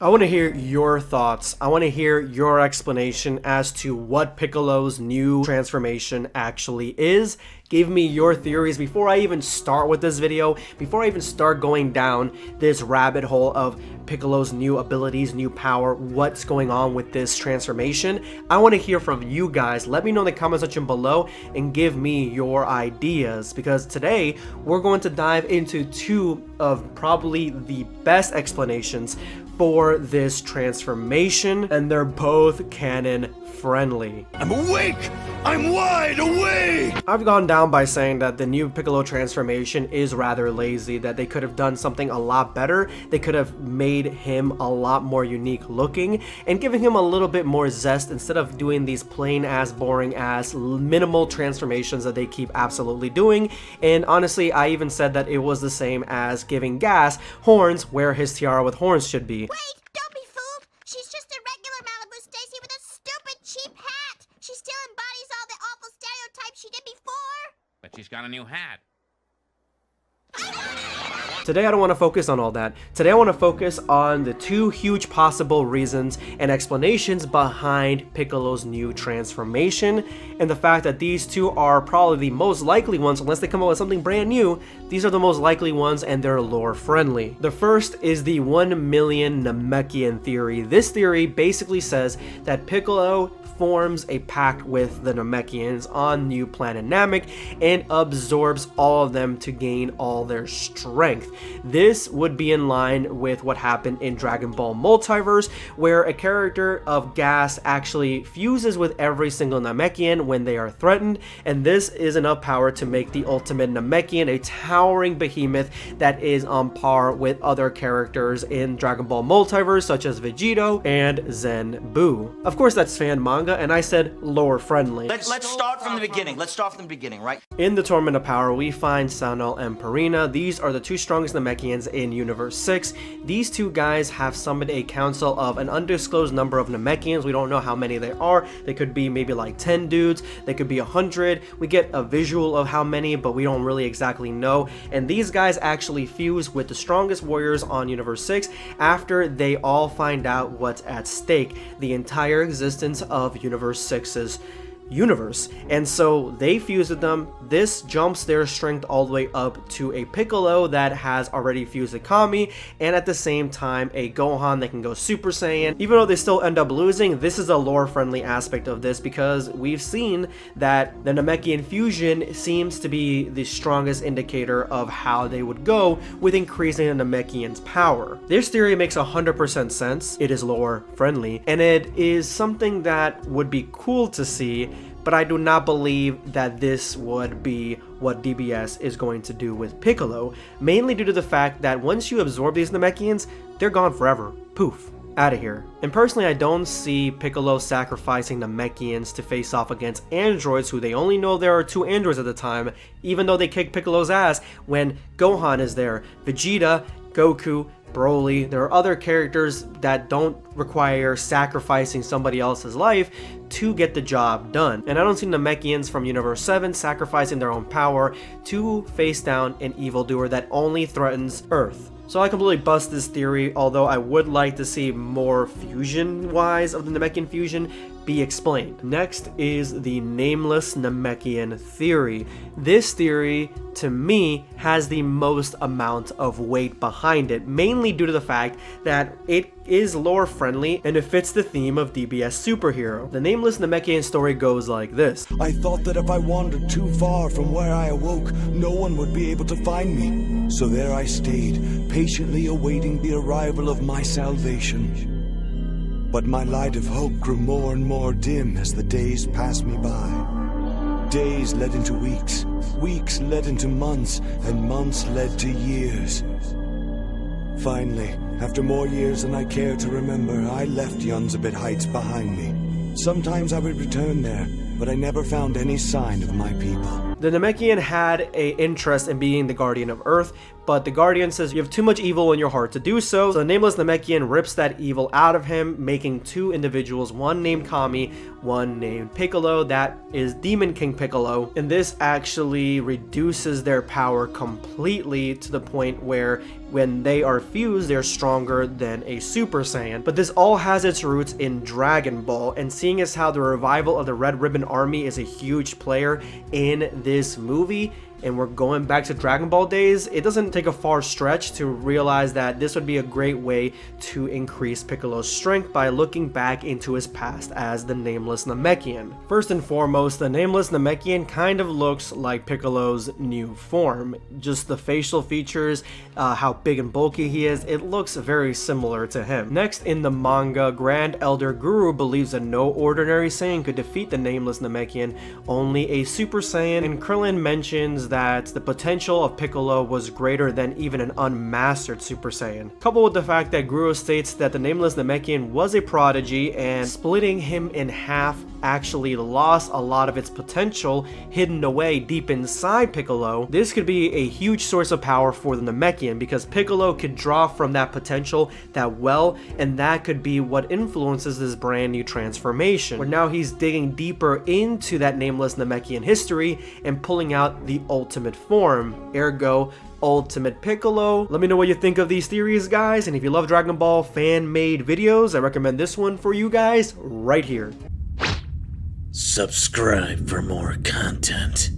I want to hear your thoughts. I want to hear your explanation as to what Piccolo's new transformation actually is. Give me your theories before I even start with this video, before I even start going down this rabbit hole of Piccolo's new abilities, new power, what's going on with this transformation. I want to hear from you guys. Let me know in the comment section below and give me your ideas, because today we're going to dive into two of probably the best explanations for this transformation, and they're both canon friendly. I'm awake! I'm wide awake! I've gone down by saying that the new Piccolo transformation is rather lazy, that they could have done something a lot better. They could have made him a lot more unique looking and giving him a little bit more zest instead of doing these plain ass, boring ass, minimal transformations that they keep absolutely doing. And honestly, I even said that it was the same as giving Gas horns where his tiara with horns should be. Wait, don't be fooled. She's just a regular Malibu Stacy with a stupid cheap hat. She still embodies all the awful stereotypes she did before. But she's got a new hat. Today I don't want to focus on all that. Today I want to focus on the two huge possible reasons and explanations behind Piccolo's new transformation, and the fact that these two are probably the most likely ones. Unless they come up with something brand new, these are the most likely ones, and they're lore friendly. The first is the 1 million Namekian theory. This theory basically says that Piccolo forms a pact with the Namekians on new planet Namek and absorbs all of them to gain all their strength. This would be in line with what happened in Dragon Ball Multiverse, where a character of Gas actually fuses with every single Namekian when they are threatened, and this is enough power to make the ultimate Namekian a towering behemoth that is on par with other characters in Dragon Ball Multiverse such as Vegeta and Zen Buu. Of course that's fan manga, and I said lore friendly. Let's start from the beginning. Let's start from the beginning, right? In the Tournament of Power, we find Sanel and Purina. These are the two strongest Namekians in Universe 6. These two guys have summoned a council of an undisclosed number of Namekians. We don't know how many there are. They could be maybe like 10 dudes. They could be 100. We get a visual of how many, but we don't really exactly know. And these guys actually fuse with the strongest warriors on Universe 6 after they all find out what's at stake, the entire existence of Universe 6's universe. And so they fuse with them. This jumps their strength all the way up to a Piccolo that has already fused a Kami, and at the same time a Gohan that can go Super Saiyan. Even though they still end up losing, this is a lore friendly aspect of this, because we've seen that the Namekian fusion seems to be the strongest indicator of how they would go with increasing the Namekian's power. This theory makes 100% sense. It is lore friendly, and it is something that would be cool to see, but I do not believe that this would be what DBS is going to do with Piccolo, mainly due to the fact that once you absorb these Namekians, they're gone forever. Poof. Out of here. And personally, I don't see Piccolo sacrificing Namekians to face off against androids, who they only know there are 2 androids at the time, even though they kick Piccolo's ass when Gohan is there. Vegeta, Goku, Broly, there are other characters that don't require sacrificing somebody else's life to get the job done. And I don't see Namekians from Universe 7 sacrificing their own power to face down an evildoer that only threatens Earth. So I completely bust this theory, although I would like to see more fusion-wise of the Namekian fusion be explained. Next is the Nameless Namekian theory. This theory, to me, has the most amount of weight behind it, mainly due to the fact that it is lore friendly and it fits the theme of DBS superhero. The Nameless Namekian story goes like this. I thought that if I wandered too far from where I awoke, no one would be able to find me. So there I stayed, patiently awaiting the arrival of my salvation. But my light of hope grew more and more dim as the days passed me by. Days led into weeks, weeks led into months, and months led to years. Finally, after more years than I care to remember, I left Yunzabit Heights behind me. Sometimes I would return there, but I never found any sign of my people. The Namekian had an interest in being the guardian of Earth, but the Guardian says you have too much evil in your heart to do so. So the Nameless Namekian rips that evil out of him, making two individuals, one named Kami, one named Piccolo. That is Demon King Piccolo. And this actually reduces their power completely to the point where when they are fused, they're stronger than a Super Saiyan. But this all has its roots in Dragon Ball, and seeing as how the revival of the Red Ribbon Army is a huge player in this movie, and we're going back to Dragon Ball days, it doesn't take a far stretch to realize that this would be a great way to increase Piccolo's strength by looking back into his past as the Nameless Namekian. First and foremost, the Nameless Namekian kind of looks like Piccolo's new form. Just the facial features, how big and bulky he is, it looks very similar to him. Next, in the manga, Grand Elder Guru believes that no ordinary Saiyan could defeat the Nameless Namekian, only a Super Saiyan, and Krillin mentions that the potential of Piccolo was greater than even an unmastered Super Saiyan. Coupled with the fact that Guru states that the Nameless Namekian was a prodigy and splitting him in half actually lost a lot of its potential hidden away deep inside Piccolo, this could be a huge source of power for the Namekian because Piccolo could draw from that potential, that well, and that could be what influences this brand new transformation, where now he's digging deeper into that Nameless Namekian history and pulling out the ultimate form, ergo Ultimate Piccolo. Let me know what you think of these theories, guys, and if you love Dragon Ball fan-made videos, I recommend this one for you guys right here. Subscribe for more content.